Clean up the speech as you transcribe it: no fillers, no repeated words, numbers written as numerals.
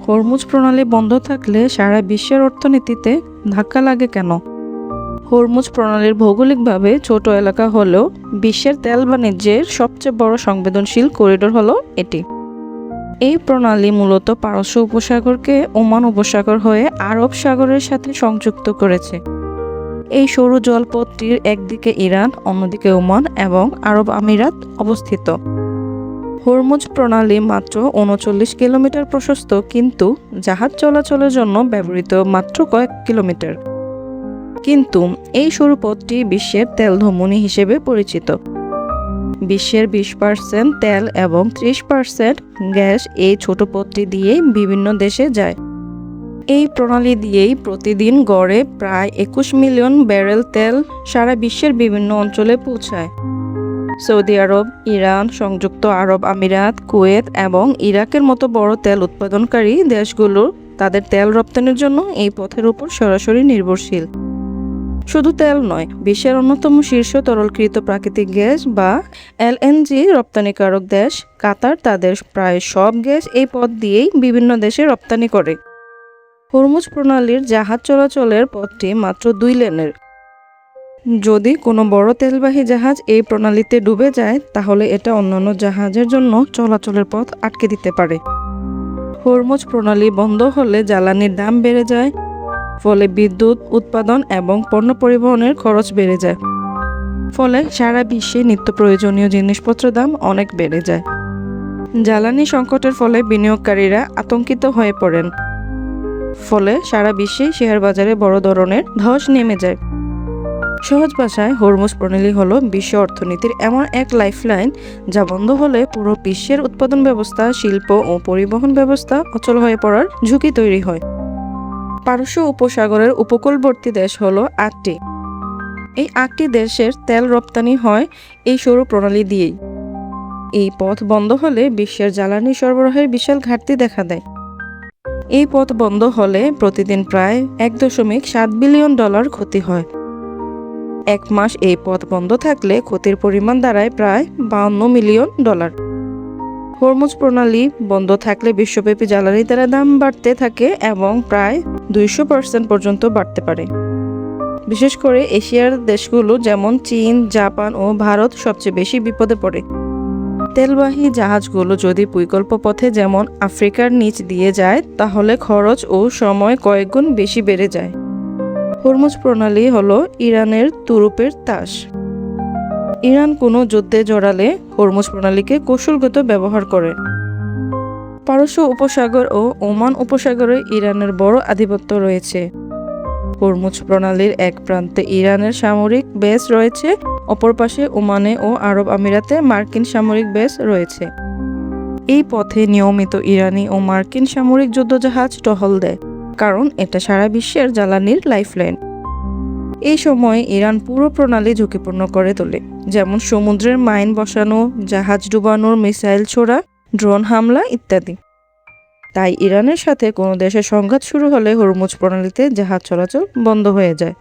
Hormuz প্রণালী বন্ধ থাকলে সারা বিশ্বের অর্থনীতিতে ধাক্কা লাগে কেন? হরমুজ প্রণালীর ভৌগোলিকভাবে ছোট এলাকা হলেও বিশ্বের তেল বাণিজ্যের সবচেয়ে বড় সংবেদনশীল করিডোর হলো এটি। এই প্রণালী মূলত পারস্য উপসাগরকে ওমান উপসাগর হয়ে আরব সাগরের সাথে সংযুক্ত করেছে। এই সরু জলপথটির একদিকে ইরান, অন্যদিকে ওমান এবং আরব আমিরাত অবস্থিত। হরমুজ প্রণালী মাত্র ৩৯ কিলোমিটার প্রশস্ত, কিন্তু জাহাজ চলাচলের জন্য ব্যবহৃত মাত্র কয়েক কিলোমিটার। কিন্তু এই সরু পথটি বিশ্বের তেল ধমনী হিসেবে পরিচিত। বিশ্বের ২০% তেল এবং ৩০% গ্যাস এই ছোট পথটি দিয়েই বিভিন্ন দেশে যায়। এই প্রণালী দিয়েই প্রতিদিন গড়ে প্রায় ২১ মিলিয়ন ব্যারেল তেল সারা বিশ্বের বিভিন্ন অঞ্চলে পৌঁছায়। সৌদি আরব, ইরান, সংযুক্ত আরব আমিরাত, কুয়েত এবং ইরাকের মতো বড় তেল উৎপাদনকারী দেশগুলো তাদের তেল রপ্তানির জন্য এই পথের উপর সরাসরি নির্ভরশীল। শুধু তেল নয়, বিশ্বের অন্যতম শীর্ষ তরলকৃত প্রাকৃতিক গ্যাস বা এলএনজি রপ্তানিকারক দেশ কাতার তাদের প্রায় সব গ্যাস এই পথ দিয়েই বিভিন্ন দেশে রপ্তানি করে। হরমুজ প্রণালীর জাহাজ চলাচলের পথটি মাত্র ২ লেনের। যদি কোনো বড় তেলবাহী জাহাজ এই প্রণালীতে ডুবে যায়, তাহলে এটা অন্যান্য জাহাজের জন্য চলাচলের পথ আটকে দিতে পারে। হরমুজ প্রণালী বন্ধ হলে জ্বালানির দাম বেড়ে যায়, ফলে বিদ্যুৎ উৎপাদন এবং পণ্য পরিবহনের খরচ বেড়ে যায়। ফলে সারা বিশ্বে নিত্য প্রয়োজনীয় জিনিসপত্রের দাম অনেক বেড়ে যায়। জ্বালানি সংকটের ফলে বিনিয়োগকারীরা আতঙ্কিত হয়ে পড়েন। ফলে সারা বিশ্বে শেয়ার বাজারে বড় ধরনের ধস নেমে যায়। সহজ ভাষায়, হরমুজ প্রণালী হলো বিশ্ব অর্থনীতির এমন এক লাইফলাইন, যা বন্ধ হলে পুরো বিশ্বের উৎপাদন ব্যবস্থা, শিল্প ও পরিবহন ব্যবস্থা অচল হয়ে পড়ার ঝুঁকি তৈরি হয়। পারস্য উপসাগরের উপকূলবর্তী দেশ হলো ৮টি। এই ৮টি দেশের তেল রপ্তানি হয় এই সরু প্রণালী দিয়েই। এই পথ বন্ধ হলে বিশ্বের জ্বালানি সরবরাহের বিশাল ঘাটতি দেখা দেয়। এই পথ বন্ধ হলে প্রতিদিন প্রায় $১.৭ বিলিয়ন ক্ষতি হয়। এক মাস এই পথ বন্ধ থাকলে ক্ষতির পরিমাণ দাঁড়ায় প্রায় $৫২ মিলিয়ন। হরমুজ প্রণালী বন্ধ থাকলে বিশ্বব্যাপী জ্বালানি তেলের দাম বাড়তে থাকে এবং প্রায় ২০০% পর্যন্ত বাড়তে পারে। বিশেষ করে এশিয়ার দেশগুলো যেমন চীন, জাপান ও ভারত সবচেয়ে বেশি বিপদে পড়ে। তেলবাহী জাহাজগুলো যদি বৈকল্প পথে যেমন আফ্রিকার নিচ দিয়ে যায়, তাহলে খরচ ও সময় কয়েকগুণ বেশি বেড়ে যায়। হরমুজ প্রণালী হলো ইরানের তুরুপের তাস। ইরান কোনো যুদ্ধে জড়ালে হরমুজ প্রণালীকে কৌশলগত ব্যবহার করে। পারস্য উপসাগর ও ওমান উপসাগরে ইরানের বড় আধিপত্য রয়েছে। হরমুজ প্রণালীর এক প্রান্তে ইরানের সামরিক বেস রয়েছে, অপর পাশে ওমানে ও আরব আমিরাতে মার্কিন সামরিক বেস রয়েছে। এই পথে নিয়মিত ইরানি ও মার্কিন সামরিক যুদ্ধজাহাজ টহল দেয়, কারণ এটা সারা বিশ্বের জ্বালানির লাইফলাইন। এই সময় ইরান পুরো প্রণালী ঝুঁকিপূর্ণ করে তোলে, যেমন সমুদ্রের মাইন বসানো, জাহাজ ডুবানোর মিসাইল ছোড়া, ড্রোন হামলা ইত্যাদি। তাই ইরানের সাথে কোনো দেশের সংঘাত শুরু হলে হরমুজ প্রণালীতে জাহাজ চলাচল বন্ধ হয়ে যায়।